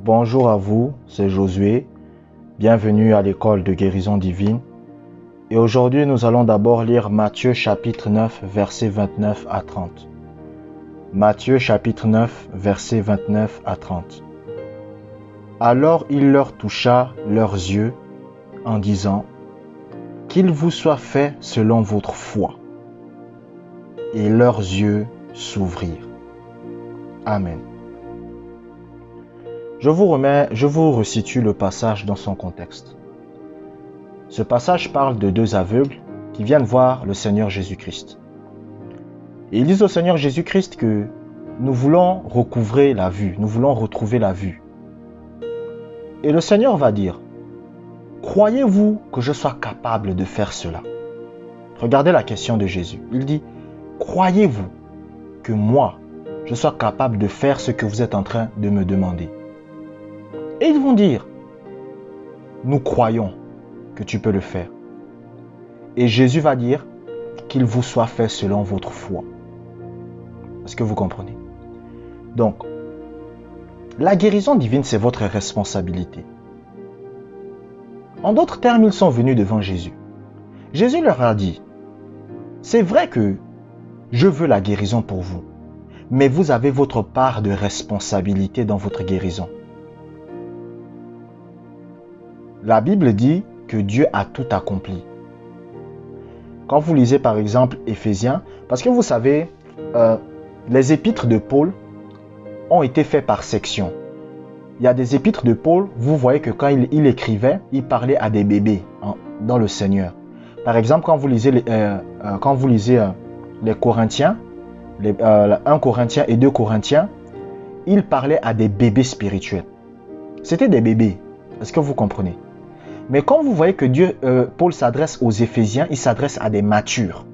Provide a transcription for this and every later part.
Bonjour à vous, c'est Josué. Bienvenue à l'école de guérison divine. Et aujourd'hui, nous allons d'abord lire Matthieu chapitre 9, versets 29 à 30. Matthieu chapitre 9, versets 29 à 30. Alors il leur toucha leurs yeux en disant, qu'il vous soit fait selon votre foi. Et leurs yeux s'ouvrirent. Amen. Je vous resitue le passage dans son contexte. Ce passage parle de deux aveugles qui viennent voir le Seigneur Jésus-Christ. Et ils disent au Seigneur Jésus-Christ que nous voulons recouvrer la vue, nous voulons retrouver la vue. Et le Seigneur va dire, croyez-vous que je sois capable de faire cela? Regardez la question de Jésus. Il dit, croyez-vous que moi, je sois capable de faire ce que vous êtes en train de me demander? Et ils vont dire, nous croyons que tu peux le faire. Et Jésus va dire, qu'il vous soit fait selon votre foi. Est-ce que vous comprenez? Donc, la guérison divine, c'est votre responsabilité. En d'autres termes, ils sont venus devant Jésus. Jésus leur a dit, c'est vrai que je veux la guérison pour vous, mais vous avez votre part de responsabilité dans votre guérison. La Bible dit que Dieu a tout accompli. Quand vous lisez par exemple Éphésiens, parce que vous savez, les épîtres de Paul ont été faits par section. Il y a des épîtres de Paul, vous voyez que quand il écrivait, il parlait à des bébés dans le Seigneur. Par exemple, quand vous lisez les Corinthiens, 1 Corinthiens et 2 Corinthiens, il parlait à des bébés spirituels. C'était des bébés. Est-ce que vous comprenez? Mais quand vous voyez que Paul s'adresse aux Éphésiens, il s'adresse à des matures.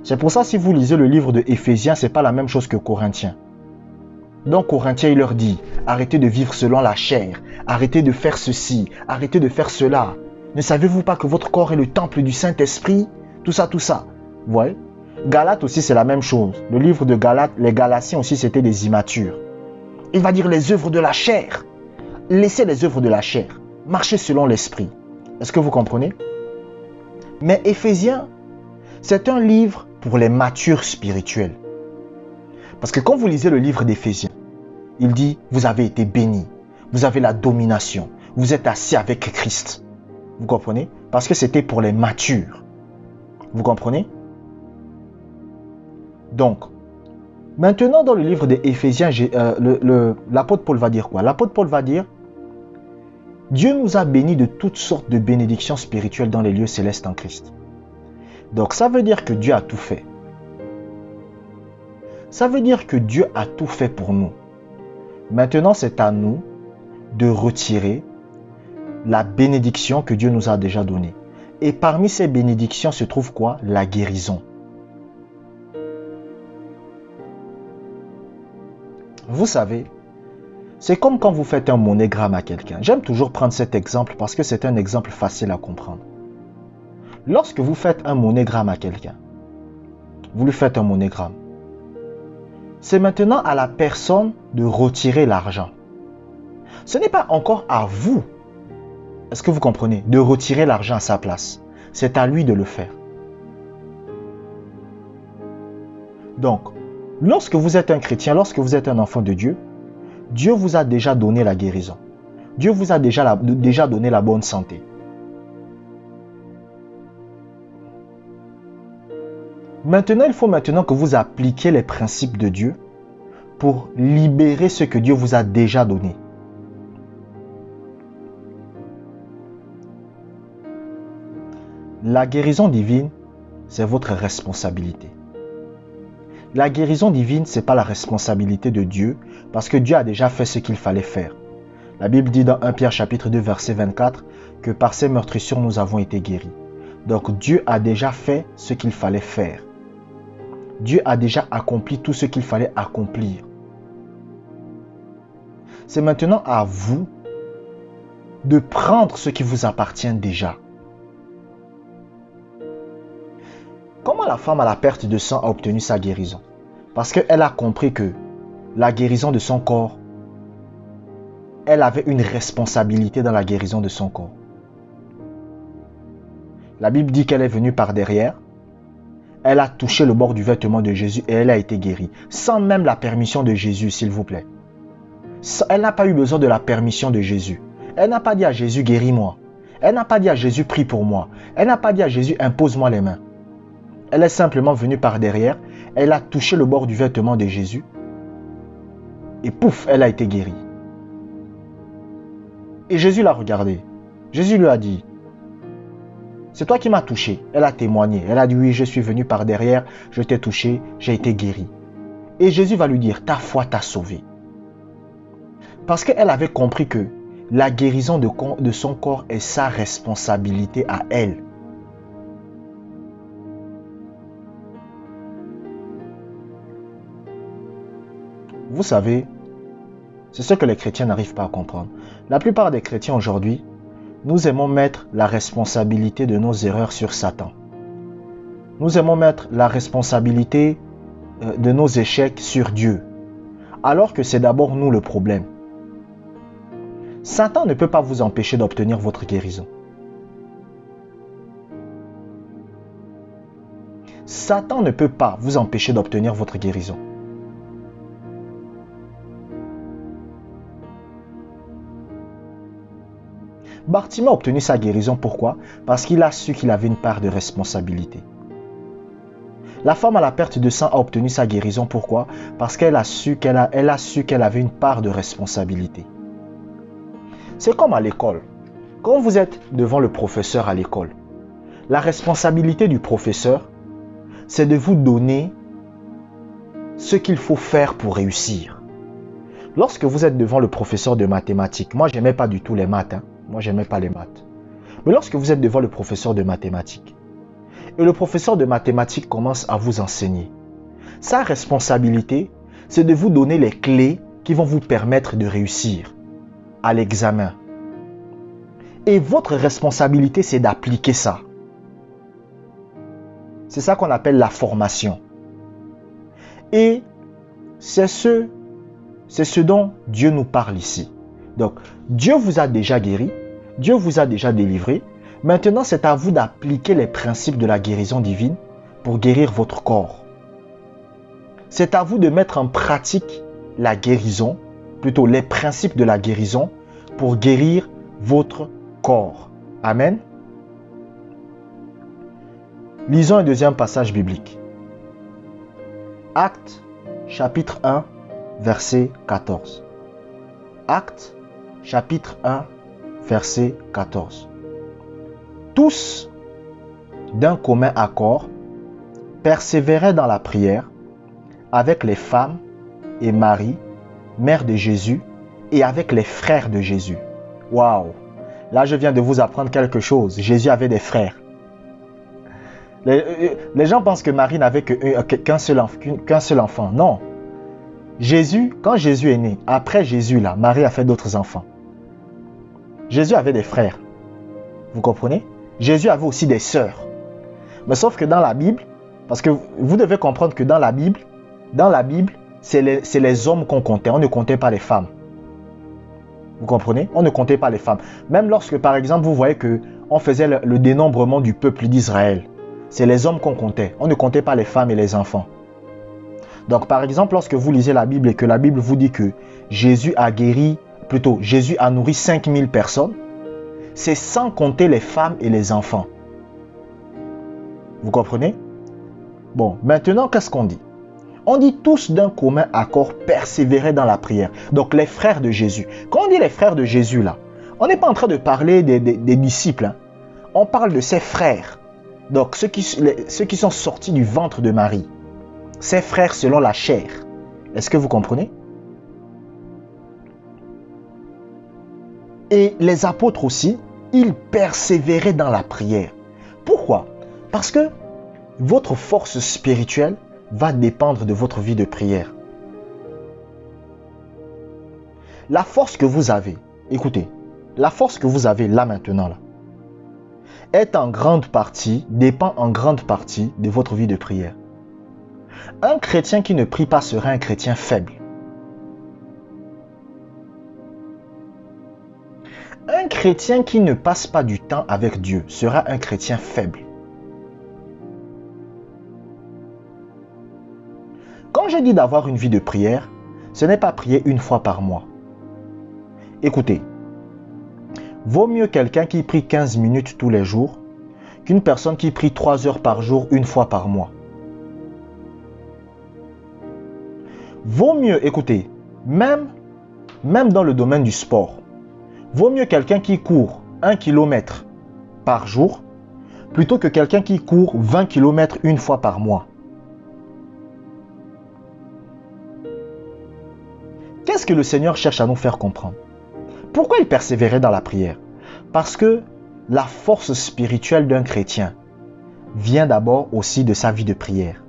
C'est pour ça, si vous lisez le livre de Éphésiens, ce n'est pas la même chose que Corinthiens. Donc Corinthiens, il leur dit, arrêtez de vivre selon la chair, arrêtez de faire ceci, arrêtez de faire cela. Ne savez-vous pas que votre corps est le temple du Saint-Esprit? Tout ça. Vous voyez? Galates aussi, c'est la même chose. Le livre de Galates, les Galatiens aussi, c'était des immatures. Il va dire les œuvres de la chair. Laissez les œuvres de la chair. Marchez selon l'esprit. Est-ce que vous comprenez? Mais Éphésiens, c'est un livre pour les matures spirituels. Parce que quand vous lisez le livre d'Éphésiens, il dit, vous avez été bénis, vous avez la domination, vous êtes assis avec Christ. Vous comprenez? Parce que c'était pour les matures. Vous comprenez? Donc, maintenant dans le livre d'Éphésiens, l'apôtre Paul va dire quoi? L'apôtre Paul va dire, Dieu nous a bénis de toutes sortes de bénédictions spirituelles dans les lieux célestes en Christ. Donc ça veut dire que Dieu a tout fait. Ça veut dire que Dieu a tout fait pour nous. Maintenant, c'est à nous de retirer la bénédiction que Dieu nous a déjà donnée. Et parmi ces bénédictions se trouve quoi? La guérison. Vous savez, c'est comme quand vous faites un monogramme à quelqu'un. J'aime toujours prendre cet exemple parce que c'est un exemple facile à comprendre. Lorsque vous faites un monogramme à quelqu'un, vous lui faites un monogramme. C'est maintenant à la personne de retirer l'argent. Ce n'est pas encore à vous, est-ce que vous comprenez, de retirer l'argent à sa place. C'est à lui de le faire. Donc, lorsque vous êtes un chrétien, lorsque vous êtes un enfant de Dieu, Dieu vous a déjà donné la guérison. Dieu vous a déjà donné la bonne santé. Maintenant, il faut que vous appliquiez les principes de Dieu pour libérer ce que Dieu vous a déjà donné. La guérison divine, c'est votre responsabilité. La guérison divine, ce n'est pas la responsabilité de Dieu, parce que Dieu a déjà fait ce qu'il fallait faire. La Bible dit dans 1 Pierre chapitre 2 verset 24 que par ses meurtrissures nous avons été guéris. Donc Dieu a déjà fait ce qu'il fallait faire. Dieu a déjà accompli tout ce qu'il fallait accomplir. C'est maintenant à vous de prendre ce qui vous appartient déjà. Comment la femme à la perte de sang a obtenu sa guérison? Parce qu'elle a compris que la guérison de son corps elle avait une responsabilité dans la guérison de son corps. La Bible dit qu'elle est venue par derrière. Elle a touché le bord du vêtement de Jésus et elle a été guérie. Sans même la permission de Jésus, s'il vous plaît. Elle n'a pas eu besoin de la permission de Jésus. Elle n'a pas dit à Jésus, guéris-moi. Elle n'a pas dit à Jésus, prie pour moi. Elle n'a pas dit à Jésus, impose-moi les mains. Elle est simplement venue par derrière. Elle a touché le bord du vêtement de Jésus. Et pouf, elle a été guérie. Et Jésus l'a regardée. Jésus lui a dit, c'est toi qui m'as touché. Elle a témoigné. Elle a dit, oui, je suis venu par derrière, je t'ai touché, j'ai été guéri. Et Jésus va lui dire, ta foi t'a sauvé. Parce qu'elle avait compris que la guérison de son corps est sa responsabilité à elle. Vous savez, c'est ce que les chrétiens n'arrivent pas à comprendre. La plupart des chrétiens aujourd'hui, nous aimons mettre la responsabilité de nos erreurs sur Satan. Nous aimons mettre la responsabilité de nos échecs sur Dieu. Alors que c'est d'abord nous le problème. Satan ne peut pas vous empêcher d'obtenir votre guérison. Satan ne peut pas vous empêcher d'obtenir votre guérison. Bartimée a obtenu sa guérison, pourquoi? Parce qu'il a su qu'il avait une part de responsabilité. La femme à la perte de sang a obtenu sa guérison, pourquoi? Parce qu'elle a su qu'elle avait une part de responsabilité. C'est comme à l'école. Quand vous êtes devant le professeur à l'école, la responsabilité du professeur, c'est de vous donner ce qu'il faut faire pour réussir. Lorsque vous êtes devant le professeur de mathématiques, moi, je n'aimais pas du tout les maths. Moi, je n'aimais pas les maths. Mais lorsque vous êtes devant le professeur de mathématiques, et le professeur de mathématiques commence à vous enseigner, sa responsabilité, c'est de vous donner les clés qui vont vous permettre de réussir à l'examen. Et votre responsabilité, c'est d'appliquer ça. C'est ça qu'on appelle la formation. Et c'est ce dont Dieu nous parle ici. Donc, Dieu vous a déjà guéri, Dieu vous a déjà délivré. Maintenant, c'est à vous d'appliquer les principes de la guérison divine pour guérir votre corps. C'est à vous de mettre en pratique la guérison, plutôt les principes de la guérison pour guérir votre corps. Amen. Lisons un deuxième passage biblique. Actes, chapitre 1, verset 14. Actes, chapitre 1, verset 14. Tous, d'un commun accord, persévéraient dans la prière avec les femmes et Marie, mère de Jésus, et avec les frères de Jésus. Waouh! Là, je viens de vous apprendre quelque chose. Jésus avait des frères. Les gens pensent que Marie n'avait qu'un seul enfant. Non. Jésus, quand Jésus est né, après Jésus, là, Marie a fait d'autres enfants. Jésus avait des frères. Vous comprenez? Jésus avait aussi des sœurs. Mais sauf que dans la Bible, parce que vous devez comprendre que dans la Bible, c'est les hommes qu'on comptait. On ne comptait pas les femmes. Vous comprenez? On ne comptait pas les femmes. Même lorsque, par exemple, vous voyez qu'on faisait le dénombrement du peuple d'Israël, c'est les hommes qu'on comptait. On ne comptait pas les femmes et les enfants. Donc, par exemple, lorsque vous lisez la Bible et que la Bible vous dit que Jésus a nourri 5000 personnes, c'est sans compter les femmes et les enfants. Vous comprenez? Bon, maintenant, qu'est-ce qu'on dit? On dit tous d'un commun accord persévérer dans la prière. Donc, les frères de Jésus. Quand on dit les frères de Jésus, là, on n'est pas en train de parler des disciples. Hein. On parle de ses frères. Donc, ceux qui sont sortis du ventre de Marie. Ses frères selon la chair. Est-ce que vous comprenez? Et les apôtres aussi, ils persévéraient dans la prière. Pourquoi? Parce que votre force spirituelle va dépendre de votre vie de prière. La force que vous avez, écoutez, la force que vous avez là maintenant, là, dépend en grande partie de votre vie de prière. Un chrétien qui ne prie pas serait un chrétien faible. Un chrétien qui ne passe pas du temps avec Dieu sera un chrétien faible. Quand je dis d'avoir une vie de prière, ce n'est pas prier une fois par mois. Écoutez, vaut mieux quelqu'un qui prie 15 minutes tous les jours qu'une personne qui prie 3 heures par jour une fois par mois. Vaut mieux, écoutez, même dans le domaine du sport, vaut mieux quelqu'un qui court 1 km par jour plutôt que quelqu'un qui court 20 km une fois par mois. Qu'est-ce que le Seigneur cherche à nous faire comprendre? Pourquoi il persévérait dans la prière? Parce que la force spirituelle d'un chrétien vient d'abord aussi de sa vie de prière.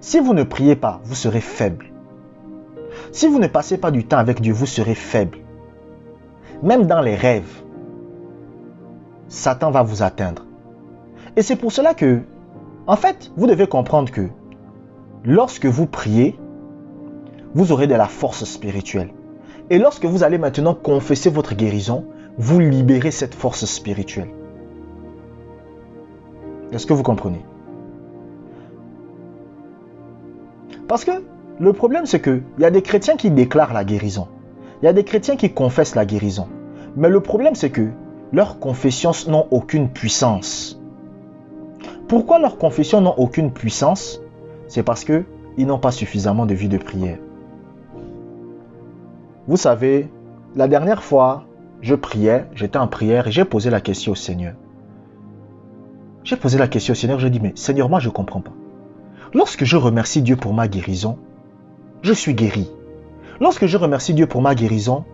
Si vous ne priez pas, vous serez faible. Si vous ne passez pas du temps avec Dieu, vous serez faible. Même dans les rêves, Satan va vous atteindre. Et c'est pour cela que, en fait, vous devez comprendre que lorsque vous priez, vous aurez de la force spirituelle. Et lorsque vous allez maintenant confesser votre guérison, vous libérez cette force spirituelle. Est-ce que vous comprenez? Parce que le problème, c'est qu'il y a des chrétiens qui déclarent la guérison. Il y a des chrétiens qui confessent la guérison. Mais le problème, c'est que leurs confessions n'ont aucune puissance. Pourquoi leurs confessions n'ont aucune puissance? C'est parce qu'ils n'ont pas suffisamment de vie de prière. Vous savez, la dernière fois, je priais, j'étais en prière et j'ai posé la question au Seigneur. J'ai posé la question au Seigneur, je dis, mais Seigneur, moi je ne comprends pas. Lorsque je remercie Dieu pour ma guérison, je suis guéri. Lorsque je remercie Dieu pour ma guérison,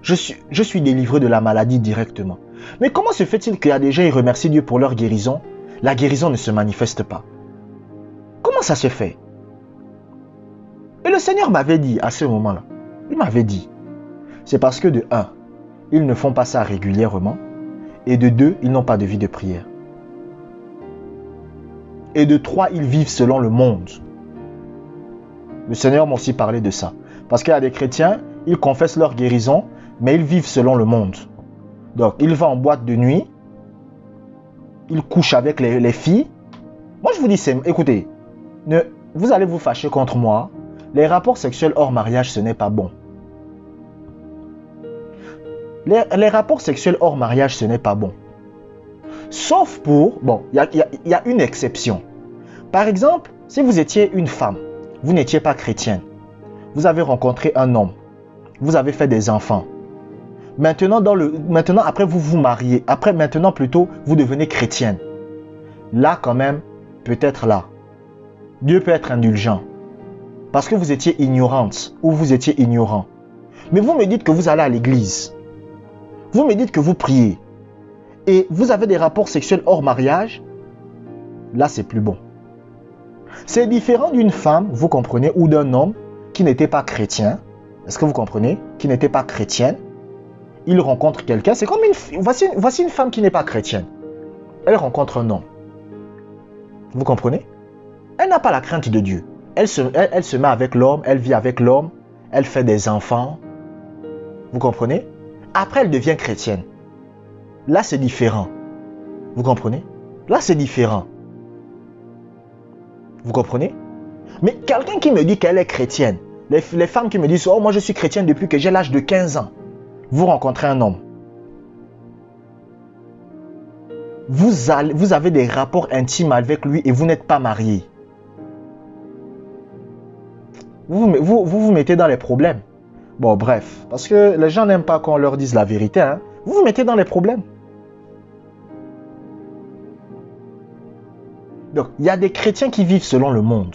je suis délivré de la maladie directement. Mais comment se fait-il qu'il y a des gens qui remercient Dieu pour leur guérison, la guérison ne se manifeste pas? Comment ça se fait? Et le Seigneur m'avait dit à ce moment-là, il m'avait dit, c'est parce que de 1, ils ne font pas ça régulièrement, et de 2, ils n'ont pas de vie de prière. Et de 3, ils vivent selon le monde. Le Seigneur m'a aussi parlé de ça. Parce qu'il y a des chrétiens, ils confessent leur guérison, mais ils vivent selon le monde. Donc, ils vont en boîte de nuit, ils couchent avec les filles. Moi, je vous dis, écoutez, vous allez vous fâcher contre moi. Les rapports sexuels hors mariage, ce n'est pas bon. Les rapports sexuels hors mariage, ce n'est pas bon. Sauf pour... Bon, il y a une exception. Par exemple, si vous étiez une femme, vous n'étiez pas chrétienne, vous avez rencontré un homme, vous avez fait des enfants. Maintenant, après vous vous mariez, maintenant plutôt, vous devenez chrétienne. Là quand même, peut-être là, Dieu peut être indulgent. Parce que vous étiez ignorante ou vous étiez ignorant. Mais vous me dites que vous allez à l'église. Vous me dites que vous priez. Et vous avez des rapports sexuels hors mariage. Là, c'est plus bon. C'est différent d'une femme, vous comprenez, ou d'un homme qui n'était pas chrétien. Est-ce que vous comprenez? Qui n'était pas chrétienne. Il rencontre quelqu'un. C'est comme voici une femme qui n'est pas chrétienne. Elle rencontre un homme. Vous comprenez? Elle n'a pas la crainte de Dieu. Elle se met avec l'homme, elle vit avec l'homme, elle fait des enfants. Vous comprenez? Après, elle devient chrétienne. Là, c'est différent. Vous comprenez? Là, c'est différent. Vous comprenez? Mais quelqu'un qui me dit qu'elle est chrétienne, les femmes qui me disent « Oh, moi je suis chrétienne depuis que j'ai l'âge de 15 ans. » Vous rencontrez un homme. Vous avez des rapports intimes avec lui et vous n'êtes pas marié. Vous mettez dans les problèmes. Bon, bref. Parce que les gens n'aiment pas qu'on leur dise la vérité. Hein. Vous mettez dans les problèmes. Donc, il y a des chrétiens qui vivent selon le monde.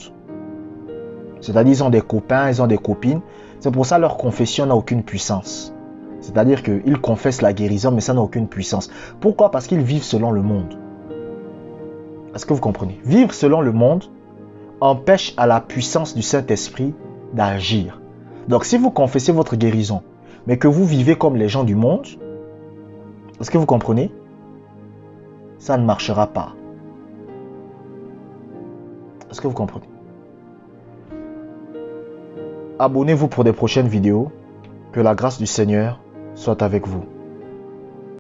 C'est-à-dire, ils ont des copains, ils ont des copines. C'est pour ça que leur confession n'a aucune puissance. C'est-à-dire qu'ils confessent la guérison, mais ça n'a aucune puissance. Pourquoi? Parce qu'ils vivent selon le monde. Est-ce que vous comprenez? Vivre selon le monde empêche à la puissance du Saint-Esprit d'agir. Donc, si vous confessez votre guérison, mais que vous vivez comme les gens du monde, est-ce que vous comprenez? Ça ne marchera pas. Est-ce que vous comprenez? abonnez-vous pour des prochaines vidéos. Que la grâce du Seigneur soit avec vous.